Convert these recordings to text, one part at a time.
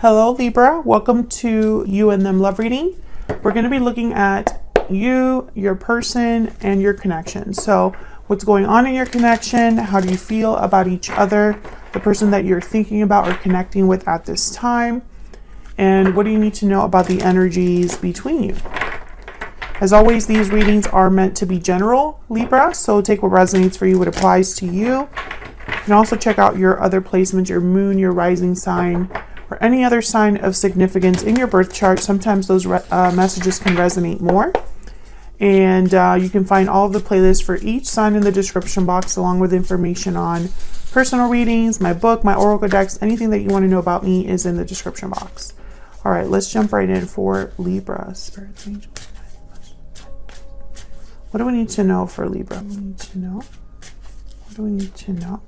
Hello Libra, welcome to You and Them Love Reading. We're going to be looking at you, your person, and your connection. So what's going on in your connection? How do you feel about each other, the person that you're thinking about or connecting with at this time? And what do you need to know about the energies between you? As always, these readings are meant to be general, Libra, so take what resonates for you, what applies to you. You can also check out your other placements, your moon, your rising sign, or any other sign of significance in your birth chart. Sometimes those messages can resonate more. And you can find all of the playlists for each sign in the description box, along with information on personal readings, my book, my oracle decks. Anything that you want to know about me is in the description box. All right, let's jump right in for Libra. Spirits, angels. What do we need to know for Libra? We need to know. What do we need to know?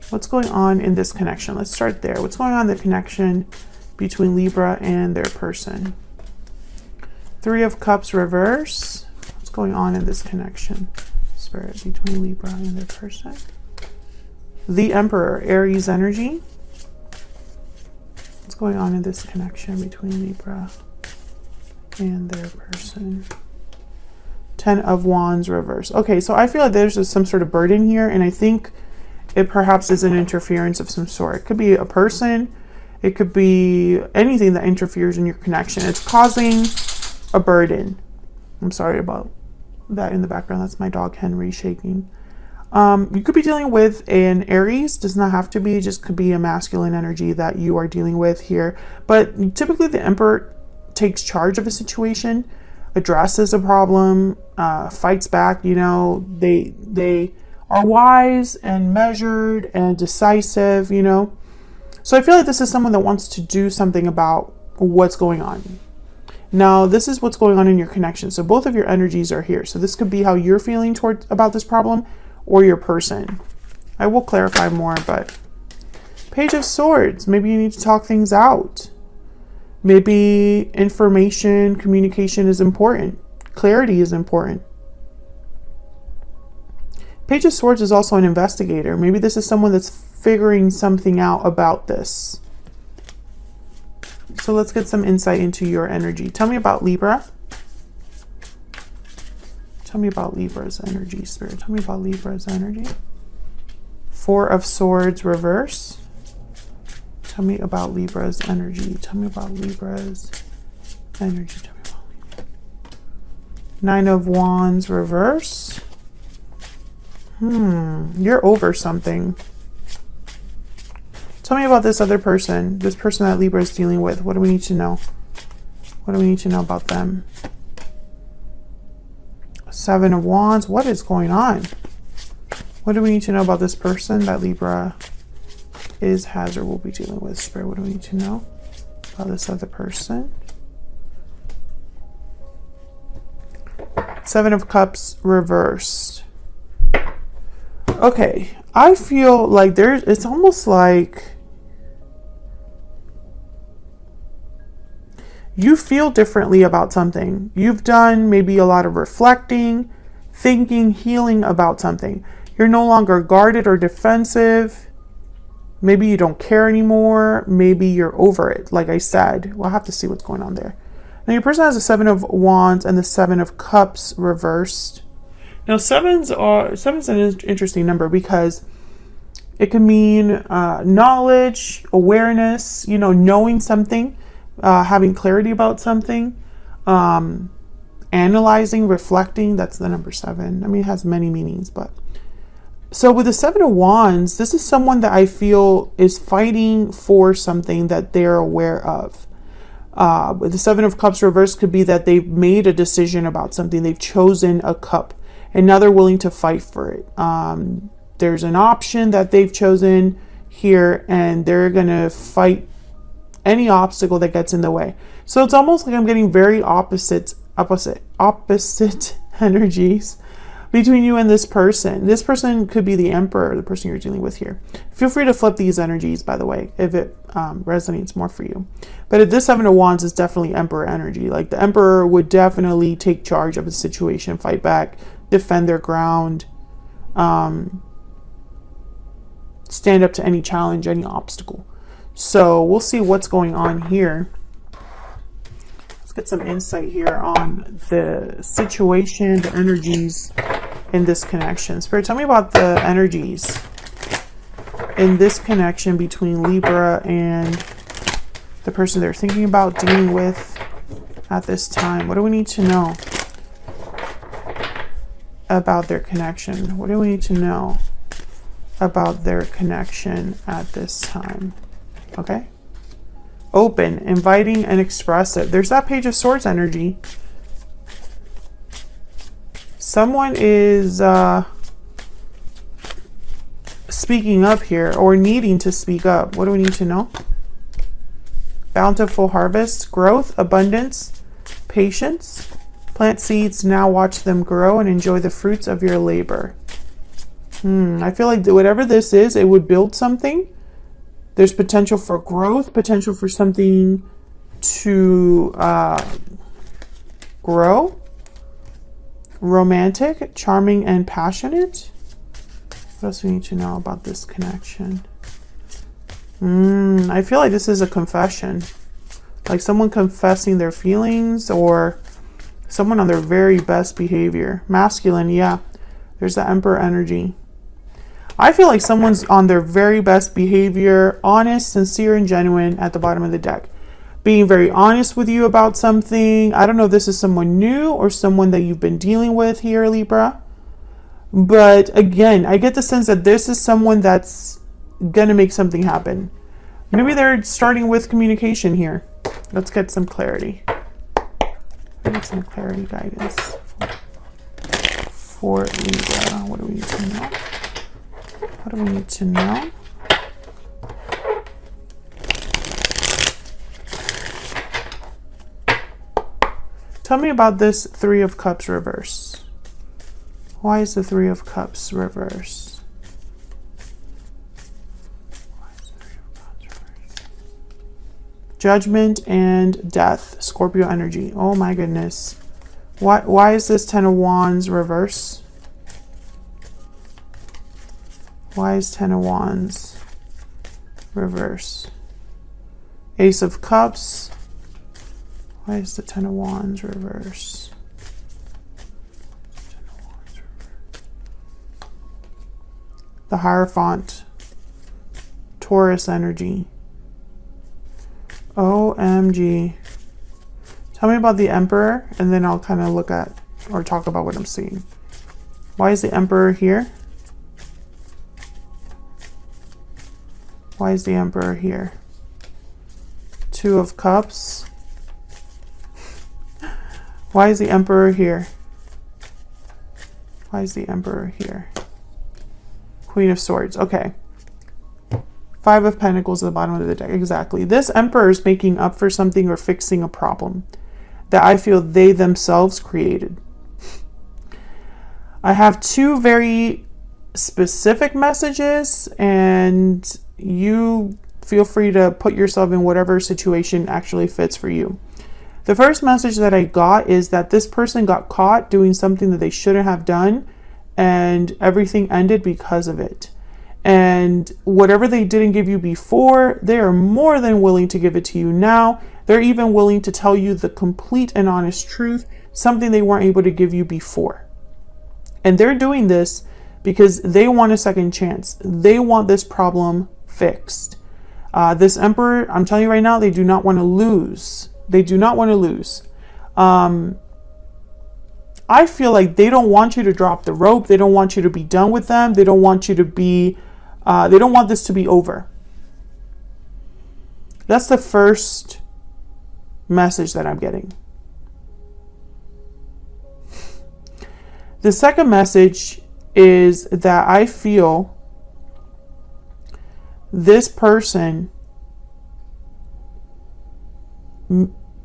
What's going on in this connection? Let's start there. What's going on in the connection between Libra and their person? Three of Cups reverse. What's going on in this connection, Spirit, between Libra and their person? The Emperor, Aries energy. What's going on in this connection between Libra and their person? 10 of Wands reverse. Okay, so I feel like there's some sort of burden here, and I think it perhaps is an interference of some sort. It could be a person, it could be anything that interferes in your connection. It's causing a burden. I'm sorry about that in the background. That's my dog Henry shaking. You could be dealing with an Aries. Does not have to be, just could be a masculine energy that you are dealing with here. But typically the Emperor takes charge of a situation, addresses a problem, fights back. You know, they are wise and measured and decisive, you know. So I feel like this is someone that wants to do something about what's going on. Now, this is what's going on in your connection. So both of your energies are here. So this could be how you're feeling about this problem, or your person. I will clarify more, but Page of Swords. Maybe you need to talk things out. Maybe information, communication is important. Clarity is important. Page of Swords is also an investigator. Maybe this is someone that's figuring something out about this. So let's get some insight into your energy. Tell me about Libra. Tell me about Libra's energy, Spirit. Tell me about Libra's energy. Four of Swords reverse. Tell me about Libra's energy. Tell me about Libra's energy. Tell me about Libra. Nine of Wands reverse. You're over something. Tell me about this other person. This person that Libra is dealing with. What do we need to know? What do we need to know about them? Seven of Wands. What is going on? What do we need to know about this person that Libra has or will be dealing with? Spirit, what do we need to know about this other person? Seven of Cups reversed. Okay, I feel like it's almost like you feel differently about something. You've done maybe a lot of reflecting, thinking, healing about something. You're no longer guarded or defensive. Maybe you don't care anymore. Maybe you're over it. Like I said, we'll have to see what's going on there. Now your person has the Seven of Wands and the Seven of Cups reversed. Now seven's an interesting number because it can mean knowledge, awareness, you know, knowing something. Having clarity about something, analyzing, reflecting. That's the number 7. I mean, it has many meanings, but so with the Seven of Wands, this is someone that I feel is fighting for something that they're aware of. With the Seven of Cups reversed could be that they've made a decision about something. They've chosen a cup and now they're willing to fight for it. There's an option that they've chosen here and they're gonna fight any obstacle that gets in the way. So it's almost like I'm getting very opposite energies between you and this person. This person could be the Emperor, the person you're dealing with here. Feel free to flip these energies, by the way, if it resonates more for you. But this Seven of Wands is definitely Emperor energy. Like the Emperor would definitely take charge of the situation, fight back, defend their ground. stand up to any challenge, any obstacle. So we'll see what's going on here. Let's get some insight here on the situation, the energies in this connection. Spirit, tell me about the energies in this connection between Libra and the person they're thinking about dealing with at this time. What do we need to know about their connection? What do we need to know about their connection at this time? Okay. Open, inviting, and expressive. There's that Page of Swords energy. Someone is speaking up here, or needing to speak up. What do we need to know? Bountiful harvest, growth, abundance, patience. Plant seeds, now watch them grow and enjoy the fruits of your labor. I feel like whatever this is, it would build something. There's potential for growth, potential for something to grow. Romantic, charming, and passionate. What else do we need to know about this connection? I feel like this is a confession. Like someone confessing their feelings, or someone on their very best behavior. Masculine, yeah. There's the Emperor energy. I feel like someone's on their very best behavior, honest, sincere, and genuine at the bottom of the deck. Being very honest with you about something. I don't know if this is someone new or someone that you've been dealing with here, Libra. But again, I get the sense that this is someone that's going to make something happen. Maybe they're starting with communication here. Let's get some clarity. Get some clarity, guidance for Libra. What do we need to know? What do we need to know? Tell me about this Three of Cups reverse. Why is the Three of Cups reverse? Judgment and death. Scorpio energy. Oh my goodness. Why is this Ten of Wands reverse? Why is Ten of Wands reverse? Ace of Cups. Why is the Ten of Wands reverse? The Hierophant. Taurus energy. OMG. Tell me about the Emperor, and then I'll kind of look at or talk about what I'm seeing. Why is the Emperor here? Why is the Emperor here? Two of Cups. Why is the Emperor here? Why is the Emperor here? Queen of Swords. Okay. Five of Pentacles at the bottom of the deck. Exactly. This Emperor is making up for something or fixing a problem that I feel they themselves created. I have two very specific messages, and you feel free to put yourself in whatever situation actually fits for you. The first message that I got is that this person got caught doing something that they shouldn't have done, and everything ended because of it. And whatever they didn't give you before, they are more than willing to give it to you now. They're even willing to tell you the complete and honest truth, something they weren't able to give you before. And they're doing this because they want a second chance. They want this problem fixed. This Emperor, I'm telling you right now, they do not want to lose. They do not want to lose. I feel like they don't want you to drop the rope. They don't want you to be done with them. They don't want you to be, they don't want this to be over. That's the first message that I'm getting. The second message is that I feel this person,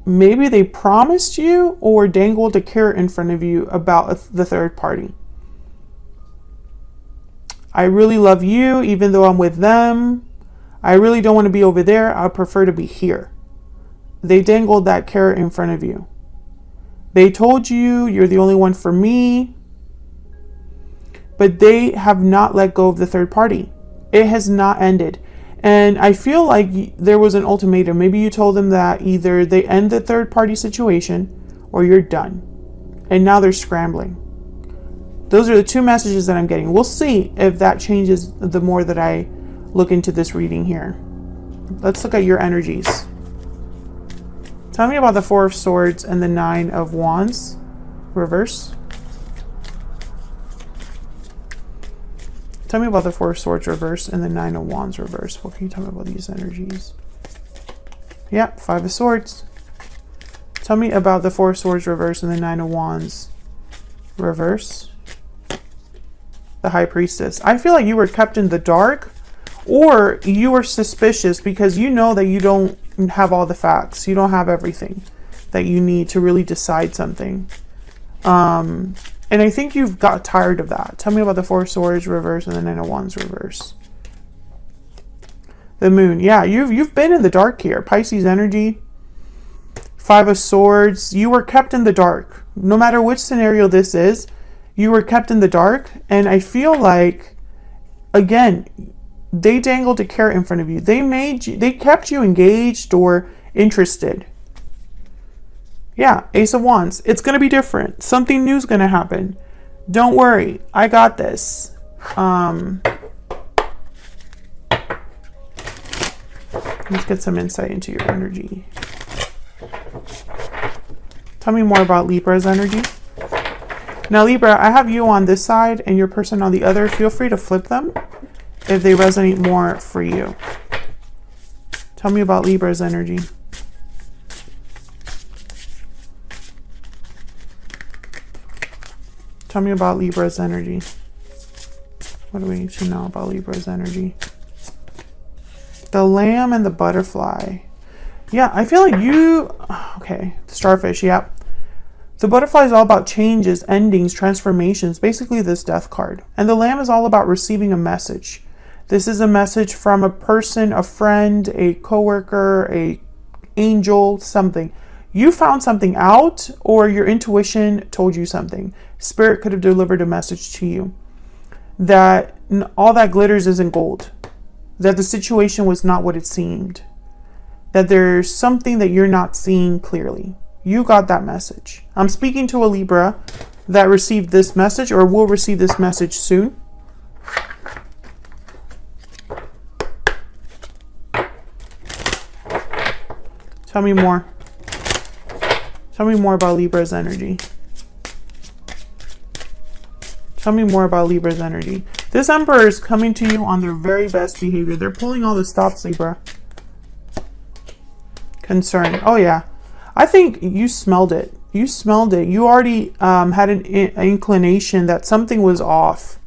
maybe they promised you or dangled a carrot in front of you about the third party. I really love you, even though I'm with them. I really don't want to be over there. I prefer to be here. They dangled that carrot in front of you. They told you you're the only one for me, but they have not let go of the third party. It has not ended. And I feel like there was an ultimatum. Maybe you told them that either they end the third party situation or you're done. And now they're scrambling. Those are the two messages that I'm getting. We'll see if that changes the more that I look into this reading here. Let's look at your energies. Tell me about the Four of Swords and the Nine of Wands. Reverse. Tell me about the Four of Swords reverse and the Nine of Wands reverse. What can you tell me about these energies? Yeah, Five of Swords. Tell me about the Four of Swords reverse and the Nine of Wands reverse. The High Priestess. I feel like you were kept in the dark, or you were suspicious because you know that you don't have all the facts. You don't have everything that you need to really decide something. And I think you've got tired of that. Tell me about the Four of Swords reverse and the Nine of Wands reverse. The Moon. Yeah, you've been in the dark here. Pisces energy. Five of Swords. You were kept in the dark. No matter which scenario this is, you were kept in the dark. And I feel like, again, they dangled a carrot in front of you. They kept you engaged or interested. Yeah, Ace of Wands. It's going to be different. Something new is going to happen. Don't worry. I got this. Let's get some insight into your energy. Tell me more about Libra's energy. Now, Libra, I have you on this side and your person on the other. Feel free to flip them if they resonate more for you. Tell me about Libra's energy. Tell me about Libra's energy. What do we need to know about Libra's energy? The Lamb and the Butterfly. Yeah, I feel like you... Okay, the Starfish, yep. The Butterfly is all about changes, endings, transformations. Basically this Death card. And the Lamb is all about receiving a message. This is a message from a person, a friend, a coworker, a angel, something. You found something out, or your intuition told you something. Spirit could have delivered a message to you that all that glitters isn't gold, that the situation was not what it seemed, that there's something that you're not seeing clearly. You got that message. I'm speaking to a Libra that received this message or will receive this message soon. Tell me more. Tell me more about Libra's energy. Tell me more about Libra's energy. This Emperor is coming to you on their very best behavior. They're pulling all the stops, Libra. Concern. Oh, yeah. I think you smelled it. You smelled it. You already had an inclination that something was off.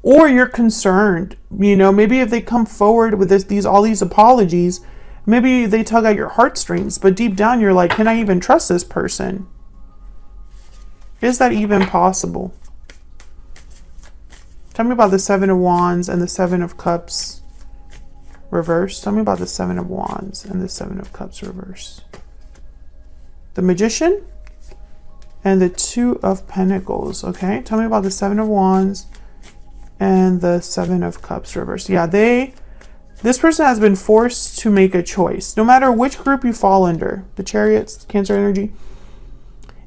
Or you're concerned. You know, maybe if they come forward with all these apologies, maybe they tug at your heartstrings, but deep down you're like, can I even trust this person? Is that even possible? Tell me about the Seven of Wands and the Seven of Cups reverse. Tell me about the Seven of Wands and the Seven of Cups reverse. The Magician and the Two of Pentacles. Okay, tell me about the Seven of Wands and the Seven of Cups reverse. Yeah, this person has been forced to make a choice. No matter which group you fall under, the Chariots, Cancer energy,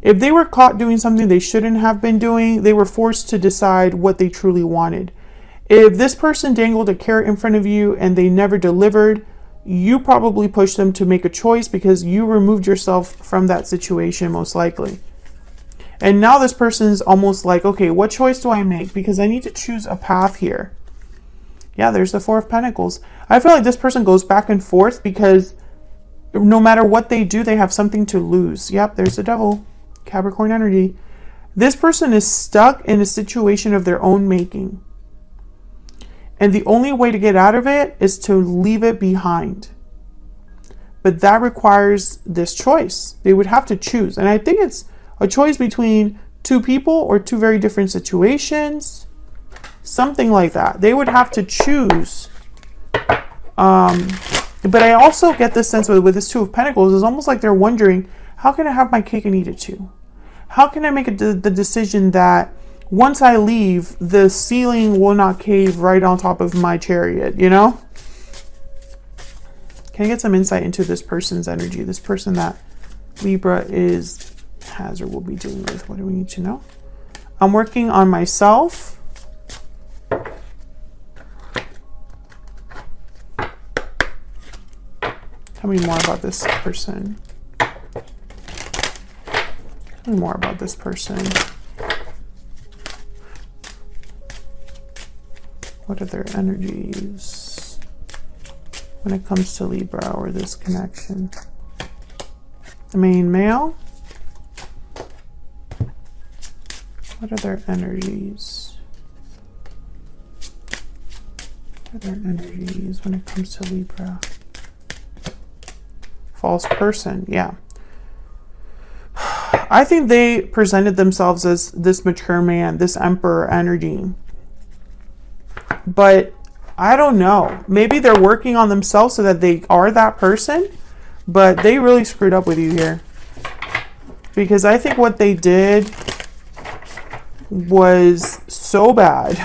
if they were caught doing something they shouldn't have been doing, they were forced to decide what they truly wanted. If this person dangled a carrot in front of you and they never delivered, you probably pushed them to make a choice because you removed yourself from that situation, most likely. And now this person is almost like, okay, what choice do I make? Because I need to choose a path here. Yeah, there's the Four of Pentacles. I feel like this person goes back and forth because no matter what they do, they have something to lose. Yep, there's the Devil. Capricorn energy. This person is stuck in a situation of their own making. And the only way to get out of it is to leave it behind. But that requires this choice. They would have to choose. And I think it's a choice between two people or two very different situations. Something like that. They would have to choose. But I also get this sense with this Two of Pentacles, it's almost like they're wondering, how can I have my cake and eat it too? How can I make the decision that once I leave, the ceiling will not cave right on top of my chariot, you know? Can I get some insight into this person's energy? This person that Libra has or will be dealing with. What do we need to know? I'm working on myself. Tell me more about this person. Tell me more about this person. What are their energies when it comes to Libra or this connection? The main male. What are their energies? What are their energies when it comes to Libra? False person, yeah. I think they presented themselves as this mature man, this emperor energy. But I don't know. Maybe they're working on themselves so that they are that person, but they really screwed up with you here. Because I think what they did was so bad.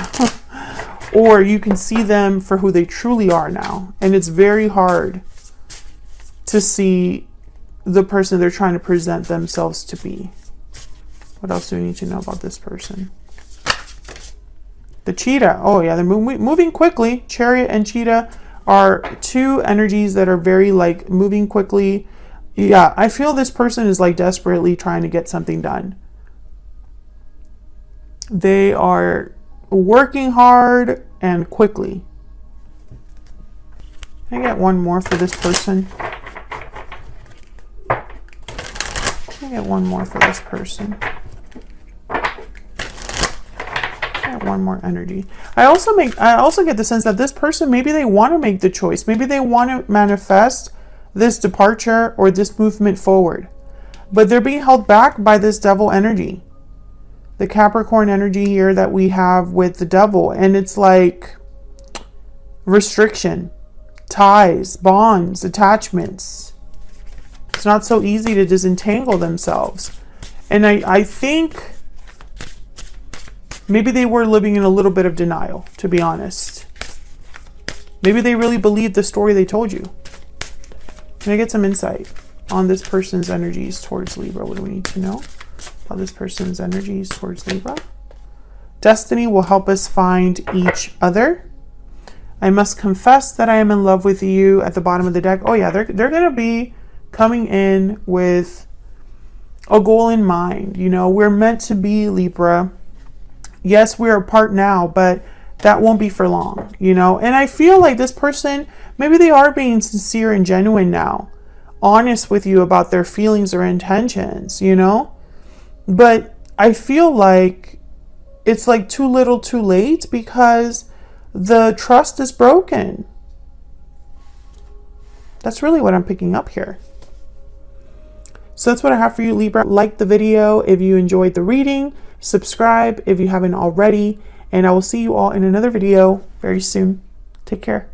Or you can see them for who they truly are now. And it's very hard to see the person they're trying to present themselves to be. What else do we need to know about this person? The cheetah. Oh yeah, they're moving quickly. Chariot and cheetah are two energies that are very like moving quickly. Yeah, I feel this person is like desperately trying to get something done. They are working hard and quickly. Can I get one more for this person? Can I get one more for this person? One more energy. I also get the sense that this person, maybe they want to make the choice. Maybe they want to manifest this departure or this movement forward. But they're being held back by this devil energy. The Capricorn energy here that we have with the devil. And it's like restriction, ties, bonds, attachments. It's not so easy to disentangle themselves. And I think maybe they were living in a little bit of denial, to be honest. Maybe they really believed the story they told you. Can I get some insight on this person's energies towards Libra? What do we need to know about this person's energies towards Libra? Destiny will help us find each other. I must confess that I am in love with you at the bottom of the deck. Oh yeah, they're going to be coming in with a goal in mind. You know, we're meant to be, Libra. Yes, we're apart now, but that won't be for long, you know? And I feel like this person, maybe they are being sincere and genuine now, honest with you about their feelings or intentions, you know? But I feel like it's like too little too late because the trust is broken. That's really what I'm picking up here. So that's what I have for you, Libra. Like the video if you enjoyed the reading. Subscribe if you haven't already, and I will see you all in another video very soon. Take care.